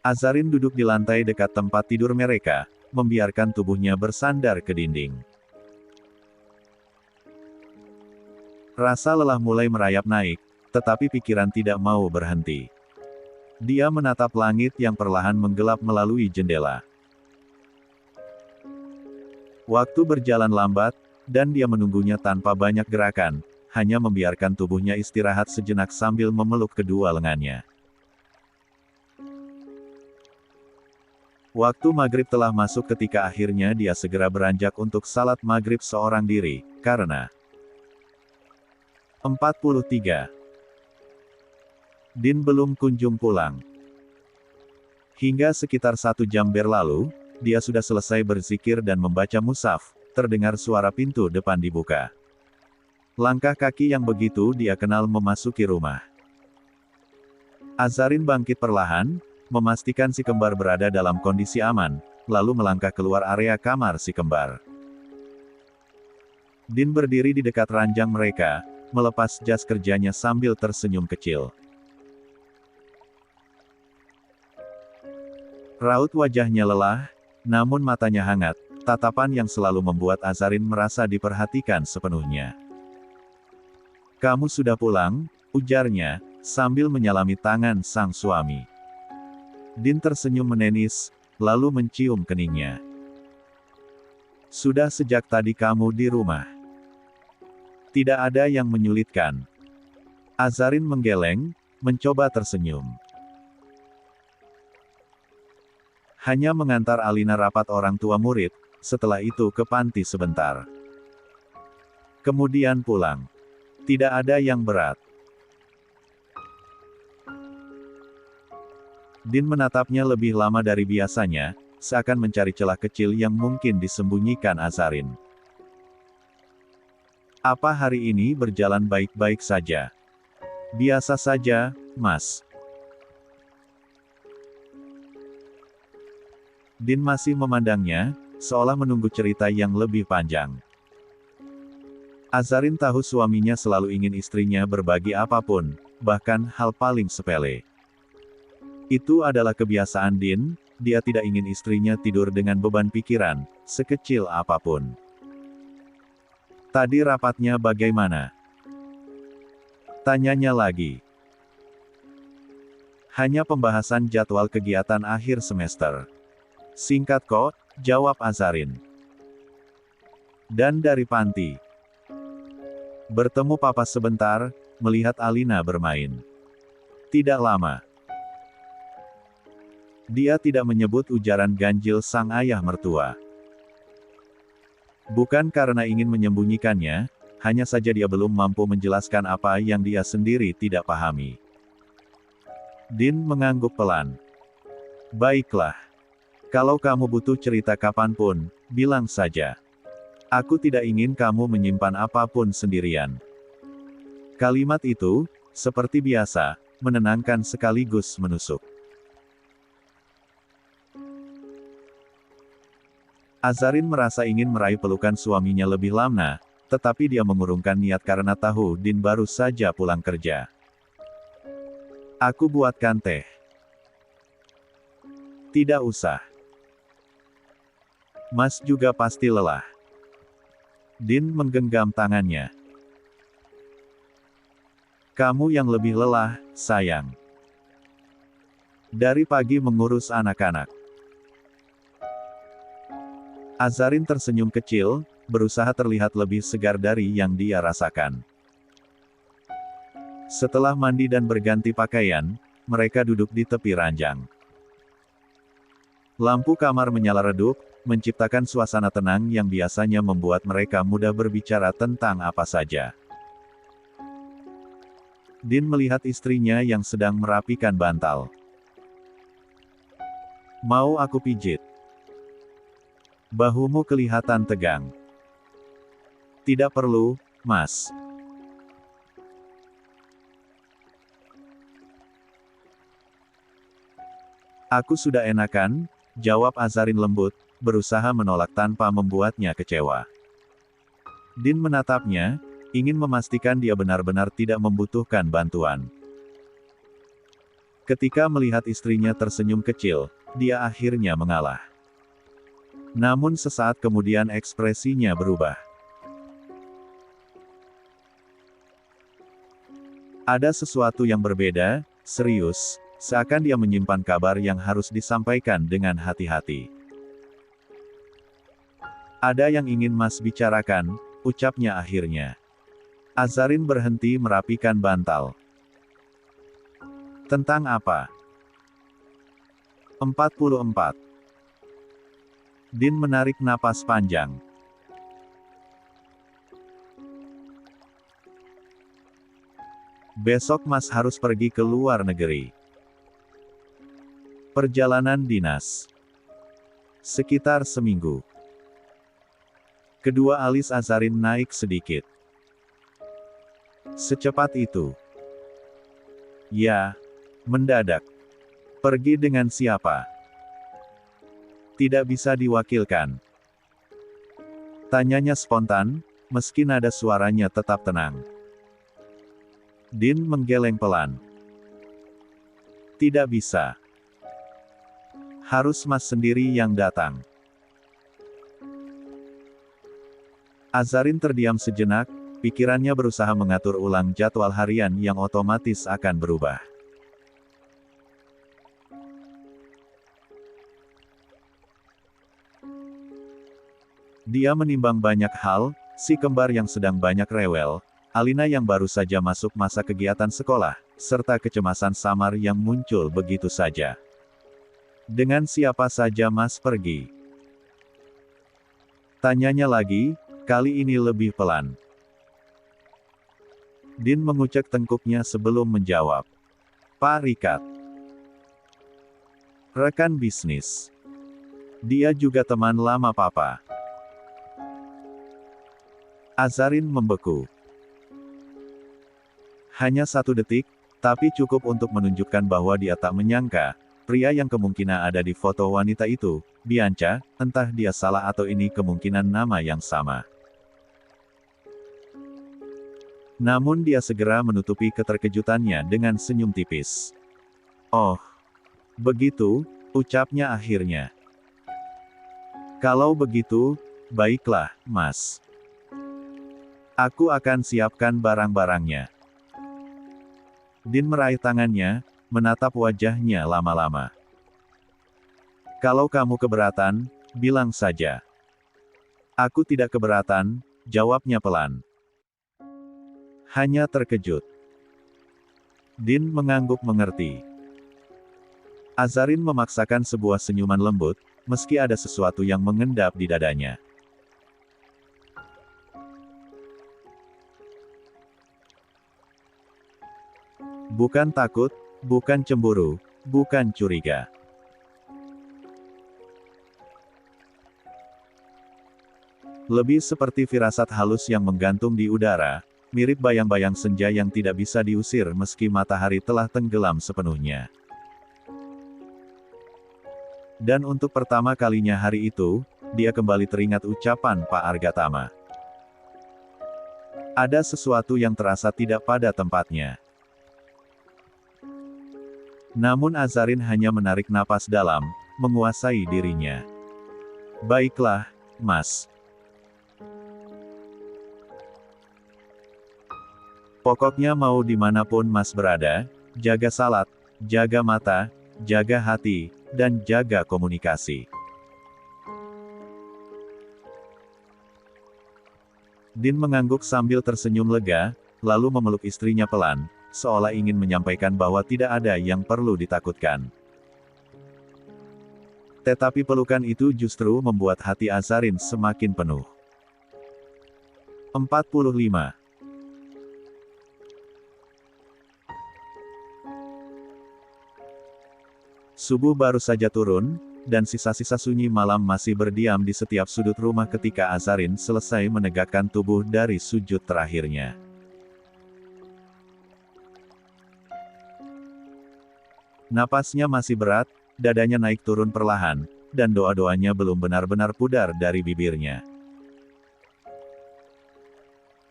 Azarin duduk di lantai dekat tempat tidur mereka, membiarkan tubuhnya bersandar ke dinding. Rasa lelah mulai merayap naik, tetapi pikiran tidak mau berhenti. Dia menatap langit yang perlahan menggelap melalui jendela. Waktu berjalan lambat, dan dia menunggunya tanpa banyak gerakan, hanya membiarkan tubuhnya istirahat sejenak sambil memeluk kedua lengannya. Waktu maghrib telah masuk ketika akhirnya dia segera beranjak untuk salat maghrib seorang diri, karena 43. Din belum kunjung pulang. Hingga sekitar 1 jam berlalu, dia sudah selesai berzikir dan membaca mushaf, terdengar suara pintu depan dibuka. Langkah kaki yang begitu dia kenal memasuki rumah. Azarin bangkit perlahan, memastikan si kembar berada dalam kondisi aman, lalu melangkah keluar area kamar si kembar. Din berdiri di dekat ranjang mereka, melepas jas kerjanya sambil tersenyum kecil. Raut wajahnya lelah, namun matanya hangat, tatapan yang selalu membuat Azarin merasa diperhatikan sepenuhnya. "Kamu sudah pulang?" ujarnya, sambil menyalami tangan sang suami. Din tersenyum menenis, lalu mencium keningnya. "Sudah sejak tadi kamu di rumah. Tidak ada yang menyulitkan." Azarin menggeleng, mencoba tersenyum. Hanya mengantar Alina rapat orang tua murid, setelah itu ke panti sebentar. Kemudian pulang. Tidak ada yang berat. Din menatapnya lebih lama dari biasanya, seakan mencari celah kecil yang mungkin disembunyikan Azarin. Apa hari ini berjalan baik-baik saja? Biasa saja, Mas. Din masih memandangnya, seolah menunggu cerita yang lebih panjang. Azarin tahu suaminya selalu ingin istrinya berbagi apapun, bahkan hal paling sepele. Itu adalah kebiasaan Din, dia tidak ingin istrinya tidur dengan beban pikiran, sekecil apapun. Tadi rapatnya bagaimana? Tanyanya lagi. Hanya pembahasan jadwal kegiatan akhir semester. Singkat kok, jawab Azarin. Dan dari panti. Bertemu papa sebentar, melihat Alina bermain. Tidak lama. Dia tidak menyebut ujaran ganjil sang ayah mertua. Bukan karena ingin menyembunyikannya, hanya saja dia belum mampu menjelaskan apa yang dia sendiri tidak pahami. Din mengangguk pelan. Baiklah. Kalau kamu butuh cerita kapanpun, bilang saja. Aku tidak ingin kamu menyimpan apapun sendirian. Kalimat itu, seperti biasa, menenangkan sekaligus menusuk. Azarin merasa ingin meraih pelukan suaminya lebih lama, tetapi dia mengurungkan niat karena tahu Din baru saja pulang kerja. Aku buatkan teh. Tidak usah. Mas juga pasti lelah. Din menggenggam tangannya. Kamu yang lebih lelah, sayang. Dari pagi mengurus anak-anak. Azarin tersenyum kecil, berusaha terlihat lebih segar dari yang dia rasakan. Setelah mandi dan berganti pakaian, mereka duduk di tepi ranjang. Lampu kamar menyala redup, menciptakan suasana tenang yang biasanya membuat mereka mudah berbicara tentang apa saja. Din melihat istrinya yang sedang merapikan bantal. Mau aku pijit? Bahumu kelihatan tegang. Tidak perlu, Mas. Aku sudah enakan, jawab Azarin lembut, berusaha menolak tanpa membuatnya kecewa. Din menatapnya, ingin memastikan dia benar-benar tidak membutuhkan bantuan. Ketika melihat istrinya tersenyum kecil, dia akhirnya mengalah. Namun sesaat kemudian ekspresinya berubah. Ada sesuatu yang berbeda, serius, seakan dia menyimpan kabar yang harus disampaikan dengan hati-hati. Ada yang ingin Mas bicarakan, ucapnya akhirnya. Azarin berhenti merapikan bantal. Tentang apa? 44. Din menarik napas panjang. Besok Mas harus pergi ke luar negeri. Perjalanan dinas. Sekitar seminggu. Kedua alis Azarin naik sedikit. Secepat itu. Ya, mendadak. Pergi dengan siapa? Tidak bisa diwakilkan. Tanyanya spontan, meski nada suaranya tetap tenang. Din menggeleng pelan. Tidak bisa. Harus Mas sendiri yang datang. Azarin terdiam sejenak, pikirannya berusaha mengatur ulang jadwal harian yang otomatis akan berubah. Dia menimbang banyak hal, si kembar yang sedang banyak rewel, Alina yang baru saja masuk masa kegiatan sekolah, serta kecemasan samar yang muncul begitu saja. Dengan siapa saja Mas pergi? Tanyanya lagi, kali ini lebih pelan. Din mengucek tengkuknya sebelum menjawab. Pak Rikat. Rekan bisnis. Dia juga teman lama Papa. Azarin membeku. Hanya 1 detik, tapi cukup untuk menunjukkan bahwa dia tak menyangka, pria yang kemungkinan ada di foto wanita itu, Bianca, entah dia salah atau ini kemungkinan nama yang sama. Namun dia segera menutupi keterkejutannya dengan senyum tipis. Oh, begitu, ucapnya akhirnya. Kalau begitu, baiklah, Mas. Aku akan siapkan barang-barangnya. Din meraih tangannya, menatap wajahnya lama-lama. Kalau kamu keberatan, bilang saja. Aku tidak keberatan, jawabnya pelan. Hanya terkejut. Din mengangguk mengerti. Azarin memaksakan sebuah senyuman lembut, meski ada sesuatu yang mengendap di dadanya. Bukan takut, bukan cemburu, bukan curiga. Lebih seperti firasat halus yang menggantung di udara, mirip bayang-bayang senja yang tidak bisa diusir meski matahari telah tenggelam sepenuhnya. Dan untuk pertama kalinya hari itu, dia kembali teringat ucapan Pak Argatama. Ada sesuatu yang terasa tidak pada tempatnya. Namun Azarin hanya menarik napas dalam, menguasai dirinya. Baiklah, Mas. Pokoknya mau dimanapun Mas berada, jaga salat, jaga mata, jaga hati, dan jaga komunikasi. Din mengangguk sambil tersenyum lega, lalu memeluk istrinya pelan, seolah ingin menyampaikan bahwa tidak ada yang perlu ditakutkan. Tetapi pelukan itu justru membuat hati Azarin semakin penuh. 45. Subuh baru saja turun, dan sisa-sisa sunyi malam masih berdiam di setiap sudut rumah ketika Azarin selesai menegakkan tubuh dari sujud terakhirnya. Napasnya masih berat, dadanya naik turun perlahan, dan doa-doanya belum benar-benar pudar dari bibirnya.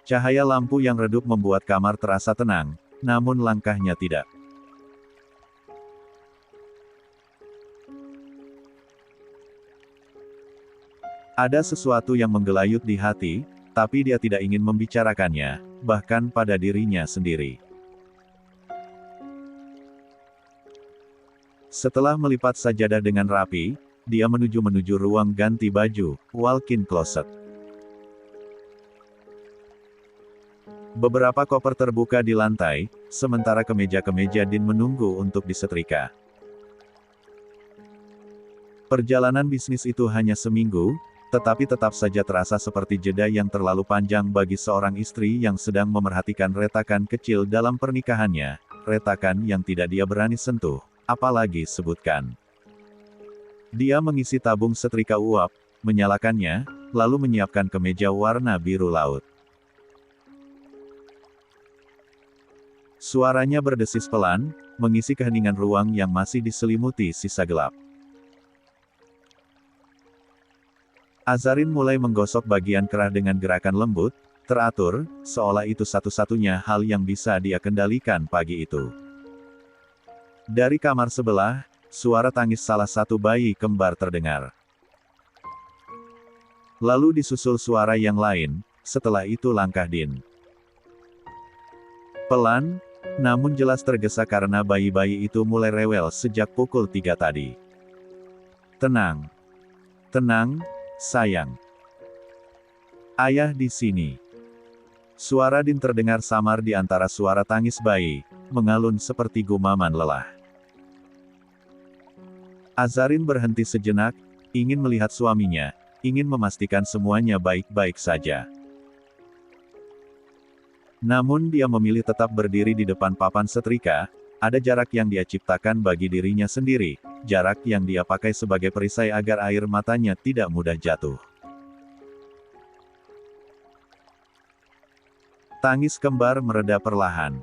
Cahaya lampu yang redup membuat kamar terasa tenang, namun langkahnya tidak. Ada sesuatu yang menggelayut di hati, tapi dia tidak ingin membicarakannya, bahkan pada dirinya sendiri. Setelah melipat sajadah dengan rapi, dia menuju ruang ganti baju, walk-in closet. Beberapa koper terbuka di lantai, sementara kemeja-kemeja Din menunggu untuk disetrika. Perjalanan bisnis itu hanya seminggu, tetapi tetap saja terasa seperti jeda yang terlalu panjang bagi seorang istri yang sedang memerhatikan retakan kecil dalam pernikahannya, retakan yang tidak dia berani sentuh, apalagi sebutkan. Dia mengisi tabung setrika uap, menyalakannya, lalu menyiapkan kemeja warna biru laut. Suaranya berdesis pelan, mengisi keheningan ruang yang masih diselimuti sisa gelap. Azarin mulai menggosok bagian kerah dengan gerakan lembut, teratur, seolah itu satu-satunya hal yang bisa dia kendalikan pagi itu. Dari kamar sebelah, suara tangis salah satu bayi kembar terdengar. Lalu disusul suara yang lain, setelah itu langkah Din. Pelan, namun jelas tergesa karena bayi-bayi itu mulai rewel sejak pukul 3 tadi. Tenang. Tenang, sayang. Ayah di sini. Suara Din terdengar samar di antara suara tangis bayi, mengalun seperti gumaman lelah. Azarin berhenti sejenak, ingin melihat suaminya, ingin memastikan semuanya baik-baik saja. Namun dia memilih tetap berdiri di depan papan setrika, ada jarak yang dia ciptakan bagi dirinya sendiri, jarak yang dia pakai sebagai perisai agar air matanya tidak mudah jatuh. Tangis kembar mereda perlahan.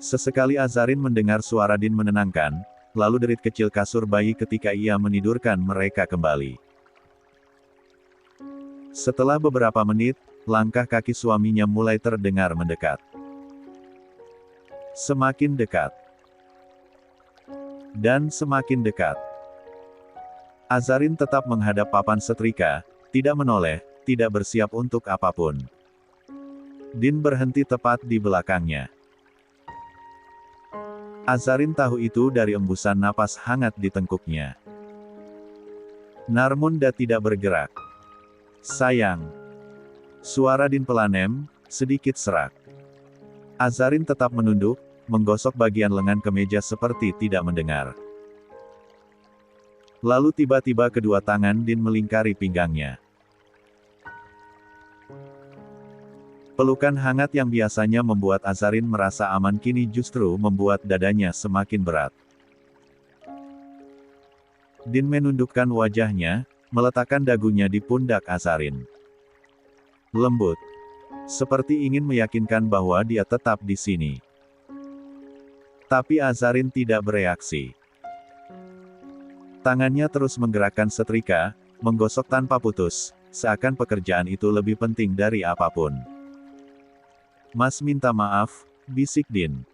Sesekali Azarin mendengar suara Din menenangkan, lalu derit kecil kasur bayi ketika ia menidurkan mereka kembali. Setelah beberapa menit, langkah kaki suaminya mulai terdengar mendekat. Semakin dekat. Dan semakin dekat. Azarin tetap menghadap papan setrika, tidak menoleh, tidak bersiap untuk apapun. Din berhenti tepat di belakangnya. Azarin tahu itu dari embusan napas hangat di tengkuknya. Narmunda tidak bergerak. Sayang. Suara Din pelanem, sedikit serak. Azarin tetap menunduk, menggosok bagian lengan kemeja seperti tidak mendengar. Lalu tiba-tiba kedua tangan Din melingkari pinggangnya. Pelukan hangat yang biasanya membuat Azarin merasa aman kini justru membuat dadanya semakin berat. Din menundukkan wajahnya, meletakkan dagunya di pundak Azarin. Lembut. Seperti ingin meyakinkan bahwa dia tetap di sini. Tapi Azarin tidak bereaksi. Tangannya terus menggerakkan setrika, menggosok tanpa putus, seakan pekerjaan itu lebih penting dari apapun. Mas minta maaf, bisik Din.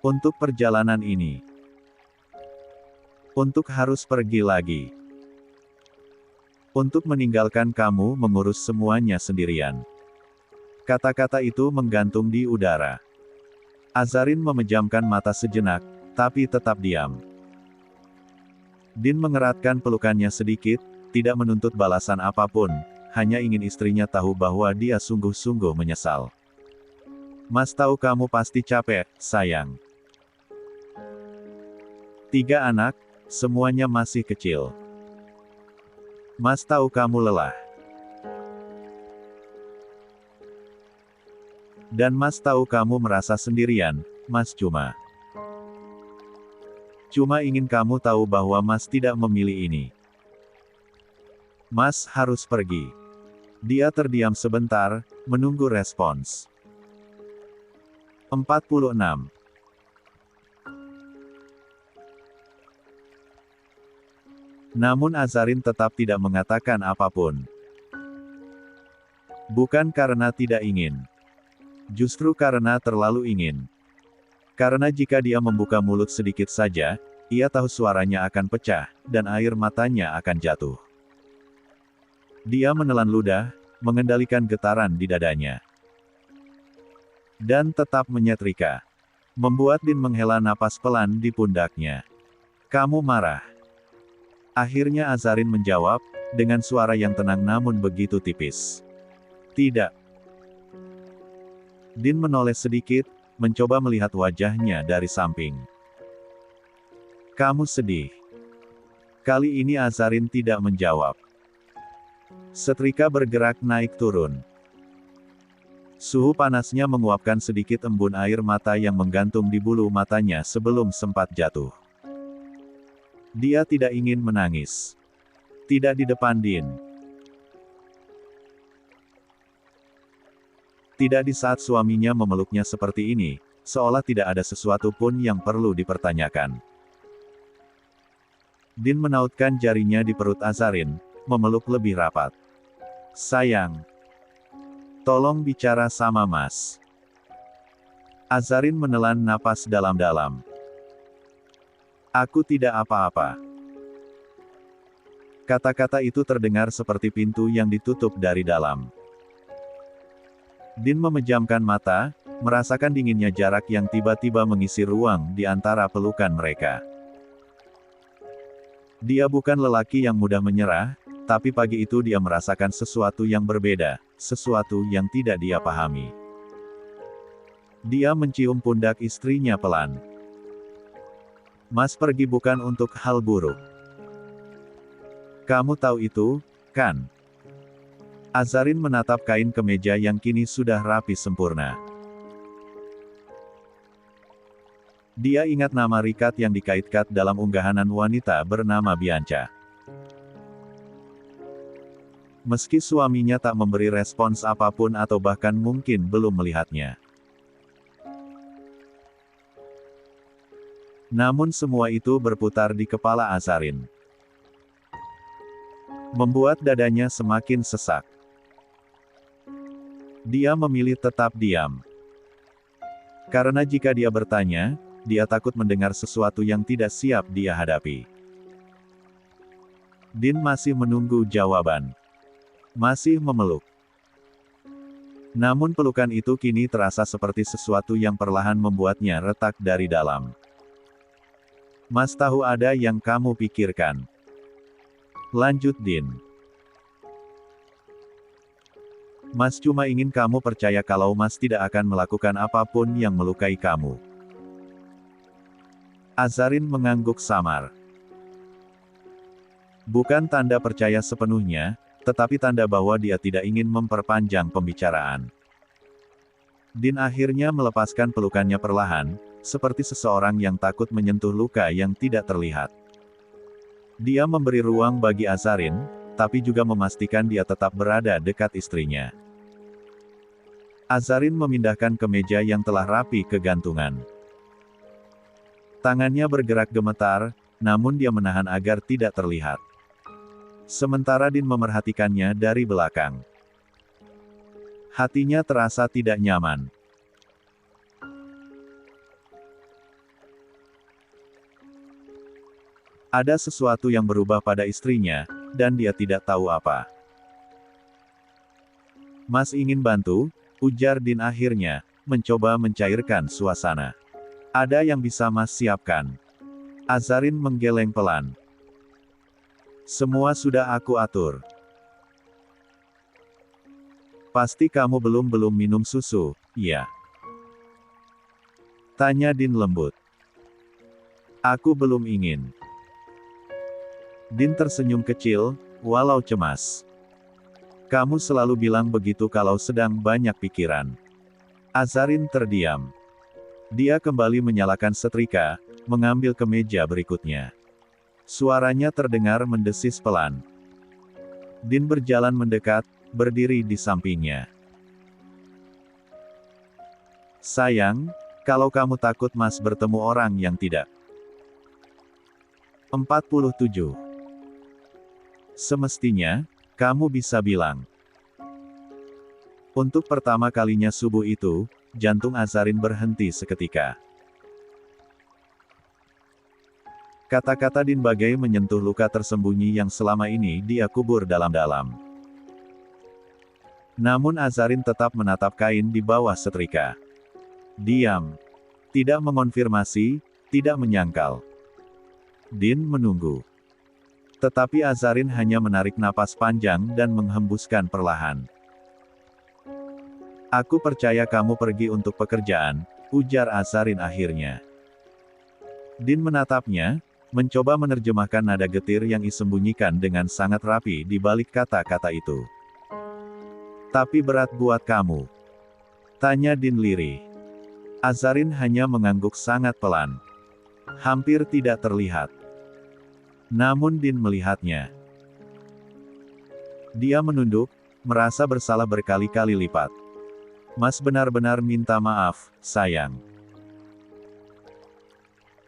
Untuk perjalanan ini. Untuk harus pergi lagi. Untuk meninggalkan kamu mengurus semuanya sendirian. Kata-kata itu menggantung di udara. Azarin memejamkan mata sejenak, tapi tetap diam. Din mengeratkan pelukannya sedikit, tidak menuntut balasan apapun, hanya ingin istrinya tahu bahwa dia sungguh-sungguh menyesal. Mas tahu kamu pasti capek, sayang. 3 anak, semuanya masih kecil. Mas tahu kamu lelah. Dan Mas tahu kamu merasa sendirian, Mas cuma ingin kamu tahu bahwa Mas tidak memilih ini. Mas harus pergi. Dia terdiam sebentar, menunggu respons. 46. Namun Azarin tetap tidak mengatakan apapun. Bukan karena tidak ingin. Justru karena terlalu ingin. Karena jika dia membuka mulut sedikit saja, ia tahu suaranya akan pecah, dan air matanya akan jatuh. Dia menelan ludah, mengendalikan getaran di dadanya. Dan tetap menyetrika. Membuat Din menghela napas pelan di pundaknya. Kamu marah. Akhirnya Azarin menjawab, dengan suara yang tenang namun begitu tipis. Tidak. Din menoleh sedikit, mencoba melihat wajahnya dari samping. Kamu sedih. Kali ini Azarin tidak menjawab. Setrika bergerak naik turun. Suhu panasnya menguapkan sedikit embun air mata yang menggantung di bulu matanya sebelum sempat jatuh. Dia tidak ingin menangis. Tidak di depan Din. Tidak di saat suaminya memeluknya seperti ini, seolah tidak ada sesuatu pun yang perlu dipertanyakan. Din menautkan jarinya di perut Azarin, memeluk lebih rapat. Sayang. Tolong bicara sama Mas. Azarin menelan napas dalam-dalam. Aku tidak apa-apa. Kata-kata itu terdengar seperti pintu yang ditutup dari dalam. Din memejamkan mata, merasakan dinginnya jarak yang tiba-tiba mengisi ruang di antara pelukan mereka. Dia bukan lelaki yang mudah menyerah, tapi pagi itu dia merasakan sesuatu yang berbeda, sesuatu yang tidak dia pahami. Dia mencium pundak istrinya pelan. Mas pergi bukan untuk hal buruk. Kamu tahu itu, kan? Azarin menatap kain kemeja yang kini sudah rapi sempurna. Dia ingat nama Rikat yang dikait-kait dalam unggahanan wanita bernama Bianca. Meski suaminya tak memberi respons apapun atau bahkan mungkin belum melihatnya. Namun semua itu berputar di kepala Azarin. Membuat dadanya semakin sesak. Dia memilih tetap diam. Karena jika dia bertanya, dia takut mendengar sesuatu yang tidak siap dia hadapi. Din masih menunggu jawaban. Masih memeluk. Namun pelukan itu kini terasa seperti sesuatu yang perlahan membuatnya retak dari dalam. Mas tahu ada yang kamu pikirkan. Lanjut Din. Mas cuma ingin kamu percaya kalau Mas tidak akan melakukan apapun yang melukai kamu. Azarin mengangguk samar. Bukan tanda percaya sepenuhnya, tetapi tanda bahwa dia tidak ingin memperpanjang pembicaraan. Din akhirnya melepaskan pelukannya perlahan, seperti seseorang yang takut menyentuh luka yang tidak terlihat. Dia memberi ruang bagi Azarin, tapi juga memastikan dia tetap berada dekat istrinya. Azarin memindahkan kemeja yang telah rapi ke gantungan. Tangannya bergerak gemetar, namun dia menahan agar tidak terlihat. Sementara Din memerhatikannya dari belakang. Hatinya terasa tidak nyaman. Ada sesuatu yang berubah pada istrinya, dan dia tidak tahu apa. Mas ingin bantu, ujar Din akhirnya, mencoba mencairkan suasana. Ada yang bisa Mas siapkan. Azarin menggeleng pelan. Semua sudah aku atur. Pasti kamu belum minum susu, ya? Tanya Din lembut. Aku belum ingin. Din tersenyum kecil, walau cemas. Kamu selalu bilang begitu kalau sedang banyak pikiran. Azarin terdiam. Dia kembali menyalakan setrika, mengambil kemeja berikutnya. Suaranya terdengar mendesis pelan. Din berjalan mendekat, berdiri di sampingnya. Sayang, kalau kamu takut Mas bertemu orang yang tidak. 47. Semestinya, kamu bisa bilang. Untuk pertama kalinya subuh itu, jantung Azarin berhenti seketika. Kata-kata Din bagai menyentuh luka tersembunyi yang selama ini dia kubur dalam-dalam. Namun Azarin tetap menatap kain di bawah setrika. Diam. Tidak mengonfirmasi, tidak menyangkal. Din menunggu. Tetapi Azarin hanya menarik napas panjang dan menghembuskan perlahan. Aku percaya kamu pergi untuk pekerjaan, ujar Azarin akhirnya. Din menatapnya, mencoba menerjemahkan nada getir yang disembunyikan dengan sangat rapi di balik kata-kata itu. Tapi berat buat kamu? Tanya Din lirih. Azarin hanya mengangguk sangat pelan. Hampir tidak terlihat. Namun Din melihatnya. Dia menunduk, merasa bersalah berkali-kali lipat. Mas benar-benar minta maaf, sayang.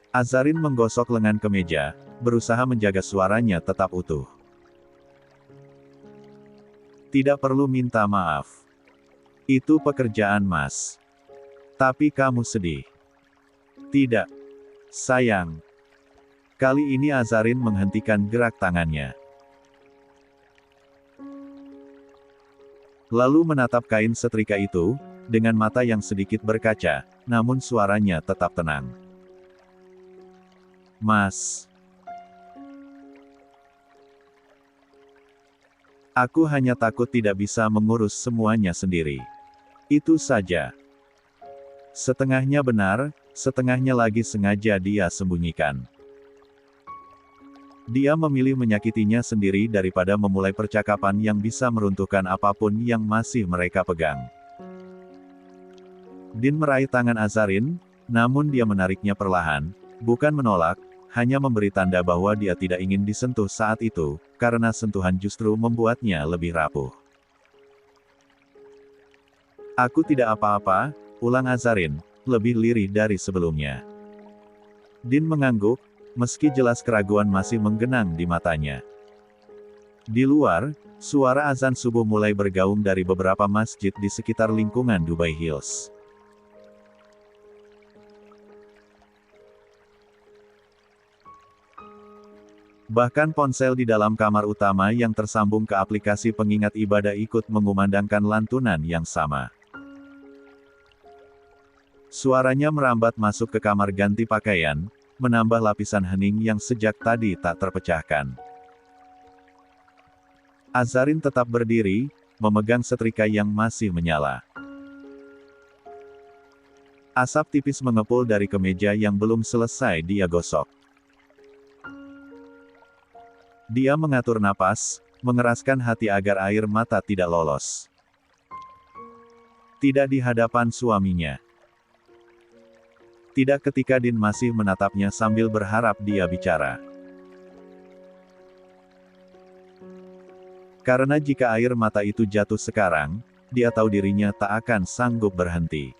Azarin menggosok lengan kemeja, berusaha menjaga suaranya tetap utuh. Tidak perlu minta maaf. Itu pekerjaan Mas. Tapi kamu sedih. Tidak. Sayang. Kali ini Azarin menghentikan gerak tangannya. Lalu menatap kain setrika itu, dengan mata yang sedikit berkaca, namun suaranya tetap tenang. Mas. Aku hanya takut tidak bisa mengurus semuanya sendiri. Itu saja. Setengahnya benar, setengahnya lagi sengaja dia sembunyikan. Dia memilih menyakitinya sendiri daripada memulai percakapan yang bisa meruntuhkan apapun yang masih mereka pegang. Din meraih tangan Azarin, namun dia menariknya perlahan, bukan menolak, hanya memberi tanda bahwa dia tidak ingin disentuh saat itu, karena sentuhan justru membuatnya lebih rapuh. Aku tidak apa-apa, ulang Azarin, lebih lirih dari sebelumnya. Din mengangguk, meski jelas keraguan masih menggenang di matanya. Di luar, suara azan subuh mulai bergaung dari beberapa masjid di sekitar lingkungan Dubai Hills. Bahkan ponsel di dalam kamar utama yang tersambung ke aplikasi pengingat ibadah ikut mengumandangkan lantunan yang sama. Suaranya merambat masuk ke kamar ganti pakaian, menambah lapisan hening yang sejak tadi tak terpecahkan. Azarin tetap berdiri, memegang setrika yang masih menyala. Asap tipis mengepul dari kemeja yang belum selesai dia gosok. Dia mengatur napas, mengeraskan hati agar air mata tidak lolos. Tidak di hadapan suaminya. Tidak ketika Din masih menatapnya sambil berharap dia bicara. Karena jika air mata itu jatuh sekarang, dia tahu dirinya tak akan sanggup berhenti.